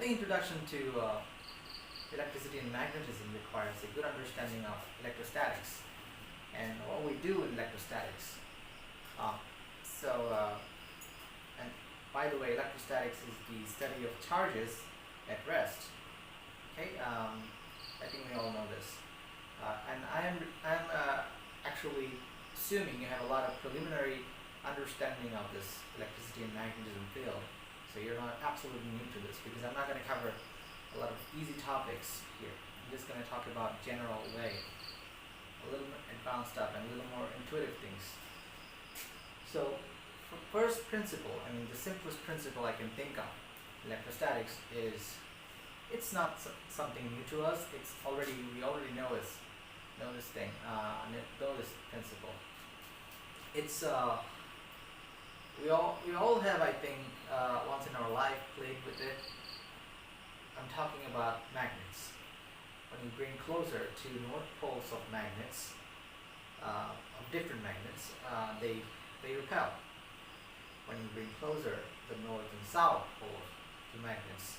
the introduction to electricity and magnetism requires a good understanding of electrostatics and what we do in electrostatics. And by the way, electrostatics is the study of charges at rest. Okay, I think we all know this. And I'm actually assuming you have a lot of preliminary understanding of this electricity and magnetism field. So you're not absolutely new to this, because I'm not going to cover a lot of easy topics here. I'm just going to talk about general way, a little more advanced stuff and a little more intuitive things. So first principle, I mean the simplest principle I can think of, electrostatics is, it's not something new to us. It's already, we already know this thing, know this principle. It's we all have, I think, once in our life played with it. I'm talking about magnets. When you bring closer to north poles of magnets, of different magnets, they repel. When you bring closer the north and south poles to magnets,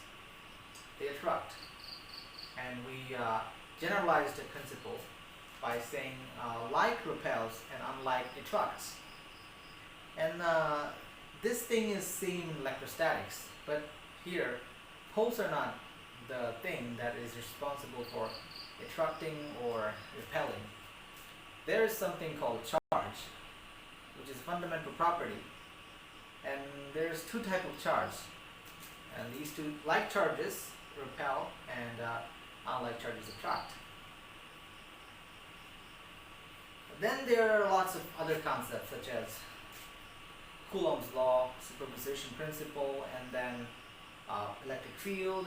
they attract. And we generalized the principle by saying like repels and unlike attracts. And this thing is seen in electrostatics, but here poles are not the thing that is responsible for attracting or repelling. There is something called charge, which is a fundamental property, and there's two types of charge, and these two, like charges repel and unlike charges attract. Then there are lots of other concepts such as Coulomb's law, superposition principle, and then electric field,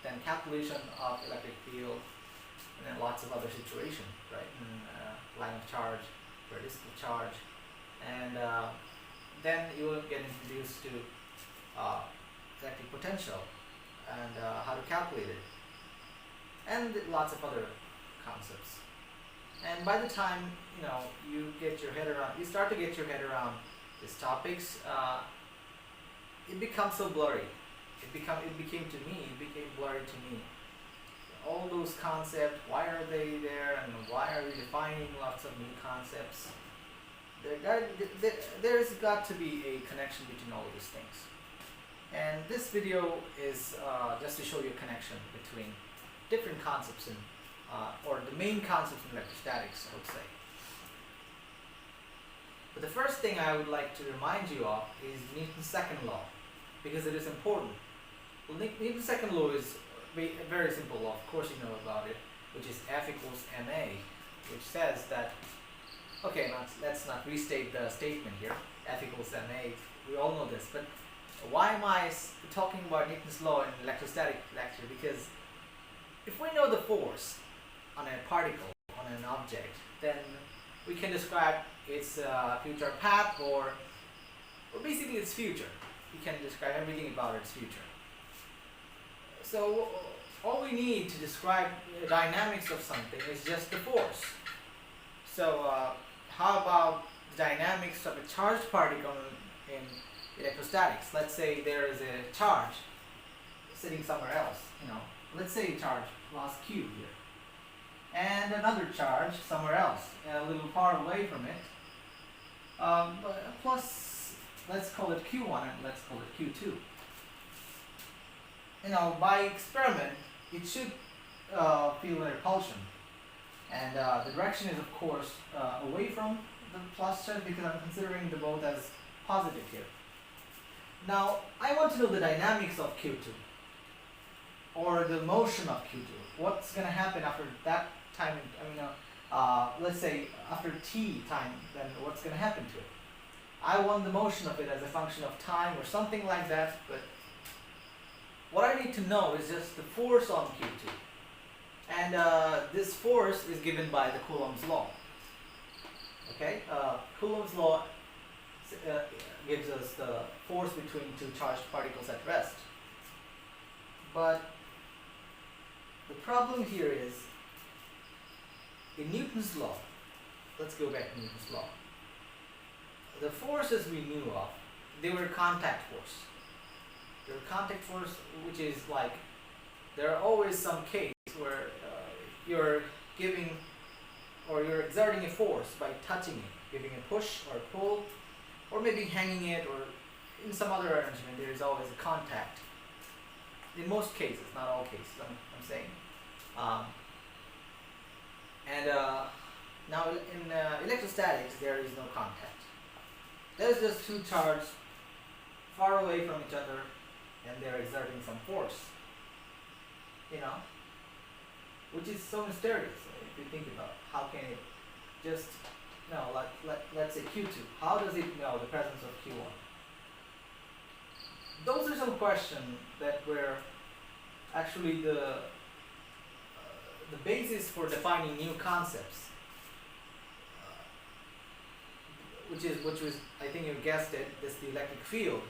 then calculation of electric field, and then lots of other situations, right? Line of charge, radical charge, and then you will get introduced to electric potential and how to calculate it, and lots of other concepts. And by the time you get your head around, you start to get your head around these topics, it becomes so blurry. It became blurry to me. All those concepts, why are they there, and why are we defining lots of new concepts? There's got to be a connection between all of these things. And this video is just to show you a connection between different concepts in, or the main concepts in electrostatics, I would say. But the first thing I would like to remind you of is Newton's second law, because it is important. Well, Newton's second law is a very simple law, of course you know about it, which is F equals ma, which says that, okay, let's not restate the statement here, F equals ma, we all know this, but why am I talking about Newton's law in electrostatic lecture? Because if we know the force on a particle, on an object, then we can describe its future path, or basically its future. We can describe everything about its future. So all we need to describe the dynamics of something is just the force. So how about the dynamics of a charged particle in electrostatics? Let's say there is a charge sitting somewhere else. Let's say a charge plus Q here, and another charge somewhere else, a little far away from it. Plus, let's call it Q1 and let's call it Q2. By experiment, it should feel a repulsion, and the direction is of course away from the plus charge, because I'm considering the both as positive here. Now I want to know the dynamics of Q2, or the motion of Q2. What's going to happen after that time? Let's say after t time, then what's going to happen to it? I want the motion of it as a function of time or something like that, but what I need to know is just the force on Q2. And this force is given by the Coulomb's law. Okay, Coulomb's law gives us the force between two charged particles at rest. But the problem here is, in Newton's law, let's go back to Newton's law. The forces we knew of, they were contact force. Your contact force, which is like, there are always some case where you're giving or you're exerting a force by touching it, giving a push or a pull, or maybe hanging it, or in some other arrangement there is always a contact. In most cases, not all cases, I'm saying. Now in electrostatics there is no contact. There's just two charges far away from each other and they're exerting some force. You know? Which is so mysterious if you think about how can it just know, let's say Q2. How does it know the presence of Q1? Those are some questions that were actually the basis for defining new concepts, which was, I think you guessed it, the electric field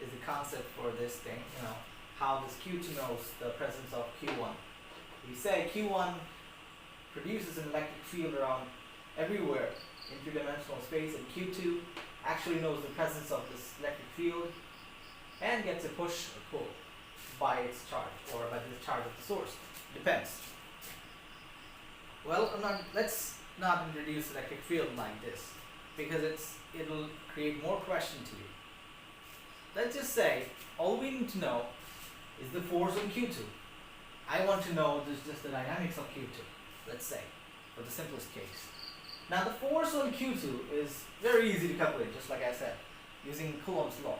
is the concept for this thing. You know, how does Q2 knows the presence of Q1? We say Q1 produces an electric field around everywhere in three-dimensional space, and Q2 actually knows the presence of this electric field and gets a push or pull by its charge or by the charge of the source. Depends. Well, let's not introduce electric field like this because it'll create more question to you. Let's just say all we need to know is the force on Q2. I want to know just the dynamics of Q2, let's say, for the simplest case. Now the force on Q2 is very easy to calculate, just like I said, using Coulomb's law.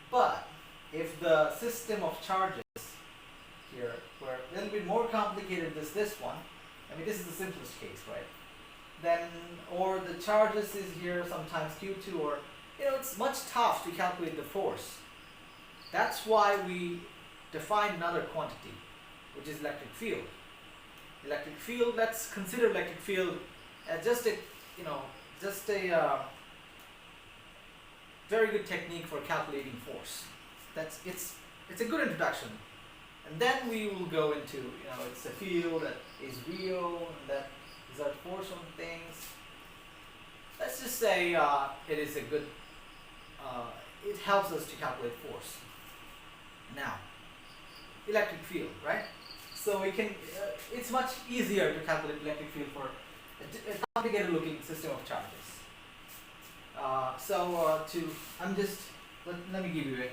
But if the system of charges here were a little bit more complicated than this one, I mean this is the simplest case, right? Then, or the charges is here sometimes Q2, or it's much tough to calculate the force. That's why we define another quantity, which is electric field. Electric field, let's consider electric field as just a very good technique for calculating force. It's a good introduction. And then we will go into, it's a field that is real and that exerts force on things. Let's just say it is a good, it helps us to calculate force. Now, electric field, right? So we can, it's much easier to calculate electric field for a complicated looking system of charges. Let me give you a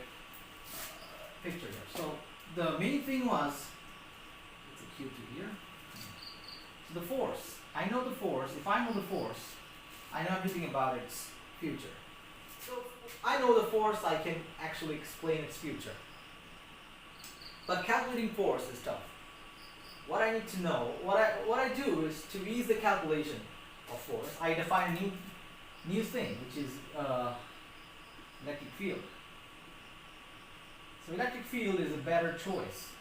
picture here. So the main thing was, it's a Q2 here. So the force, I know the force. If I know the force, I know everything about its future. So I know the force, I can actually explain its future. But calculating force is tough. What I need to know, what I do is to ease the calculation of force, I define a new thing, which is electric field. So electric field is a better choice,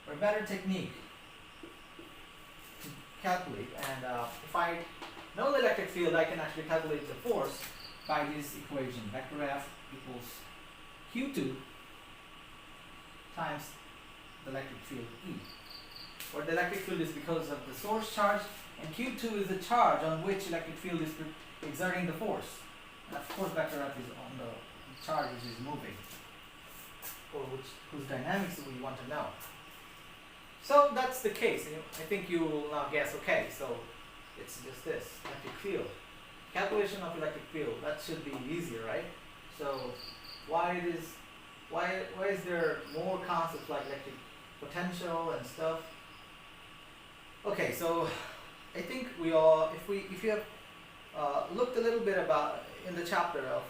or a better technique to calculate. And if I know the electric field, I can actually calculate the force by this equation. Vector F equals Q2 times the electric field E. Where the electric field is because of the source charge, and Q2 is the charge on which electric field is exerting the force. And of course, vector F is on the charge which is moving, or whose dynamics we want to know. So that's the case. I think you will now guess, okay, so it's just this, electric field. Calculation of electric field, that should be easier, right? So why is there more concepts like electric potential and stuff? Okay, so I think if you have looked a little bit about in the chapter of,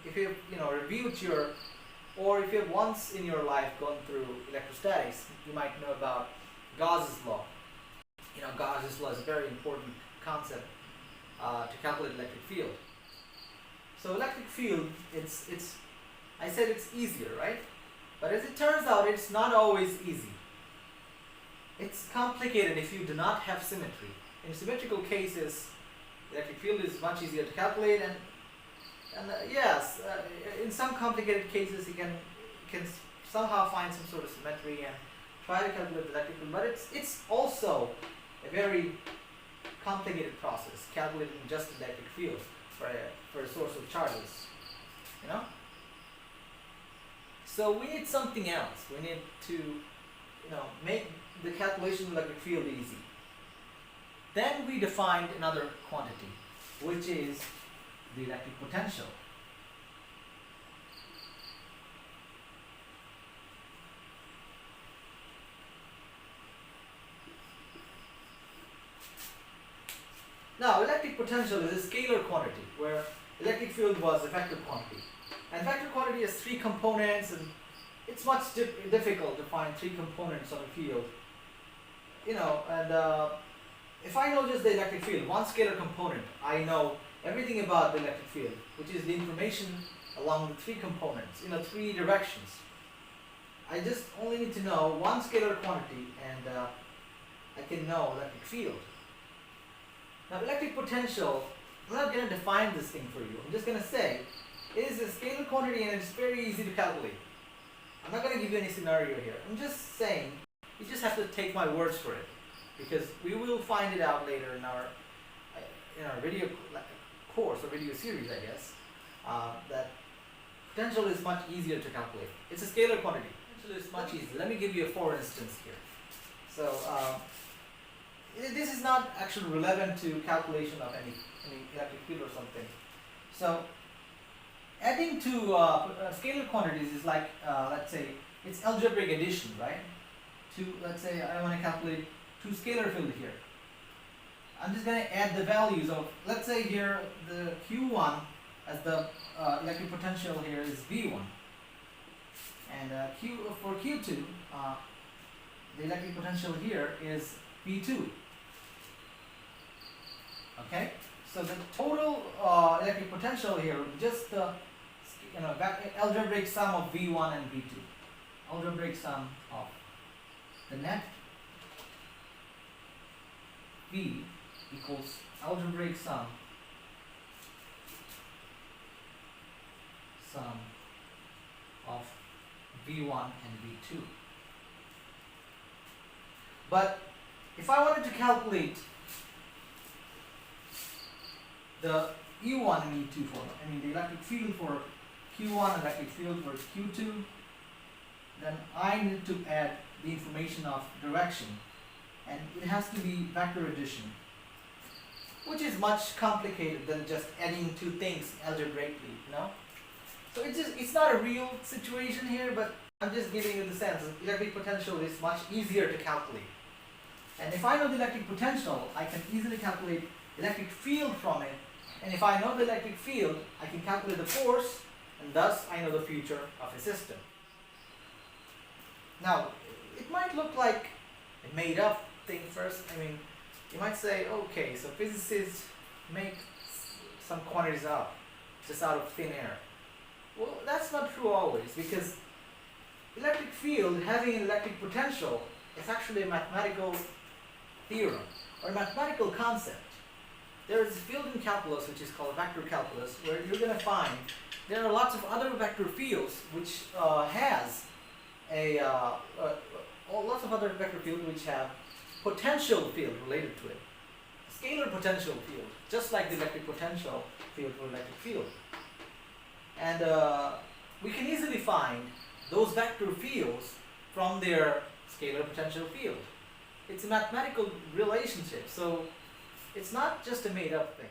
if you reviewed or if you have once in your life gone through electrostatics, you might know about Gauss's law. Gauss's law is a very important concept to calculate electric field. So electric field, I said it's easier, right? But as it turns out, it's not always easy. It's complicated if you do not have symmetry. In symmetrical cases, electric field is much easier to calculate, and yes, in some complicated cases you can somehow find some sort of symmetry and try to calculate the electric field, but it's also a very complicated process, calculating just the electric field for a source of charges. So we need something else. We need to, make the calculation of electric field easy. Then we defined another quantity, which is the electric potential. Now, electric potential is a scalar quantity, where electric field was a vector quantity. And vector quantity has three components, and it's much difficult to find three components of a field. If I know just the electric field, one scalar component, I know everything about the electric field, which is the information along the three components, three directions. I just only need to know one scalar quantity, and I can know electric field. Now, electric potential, I'm not going to define this thing for you. I'm just going to say it is a scalar quantity and it's very easy to calculate. I'm not going to give you any scenario here. I'm just saying you just have to take my words for it, because we will find it out later in our video course or video series, I guess, that potential is much easier to calculate. It's a scalar quantity. Potential is much easier. Let me give you a for instance here. So this is not actually relevant to calculation of any electric field or something. So adding to scalar quantities is like, let's say, it's algebraic addition, right? Let's say I want to calculate two scalar field here. I'm just going to add the values of, let's say here, the Q1 as the electric potential here is V1. And for Q2, the electric potential here is V2. Okay? So the total electric potential here, just the algebraic sum of V1 and V2. Algebraic sum of the net V equals algebraic sum of V1 and V2. But if I wanted to calculate the E1 and E2 the electric field for Q1 and electric field for Q2, then I need to add the information of direction, and it has to be vector addition, which is much complicated than just adding two things algebraically, So it's not a real situation here, but I'm just giving you the sense that electric potential is much easier to calculate. And if I know the electric potential, I can easily calculate electric field from it. And if I know the electric field, I can calculate the force, and thus I know the future of a system. Now, it might look like a made up thing first. You might say, okay, so physicists make some quantities up, just out of thin air. Well, that's not true always, because electric field having an electric potential is actually a mathematical theorem or a mathematical concept. There is a field in calculus which is called vector calculus, where you're going to find there are lots of other vector fields which lots of other vector fields which have potential field related to it. Scalar potential field, just like the electric potential field for electric field. And we can easily find those vector fields from their scalar potential field. It's a mathematical relationship, so it's not just a made up thing.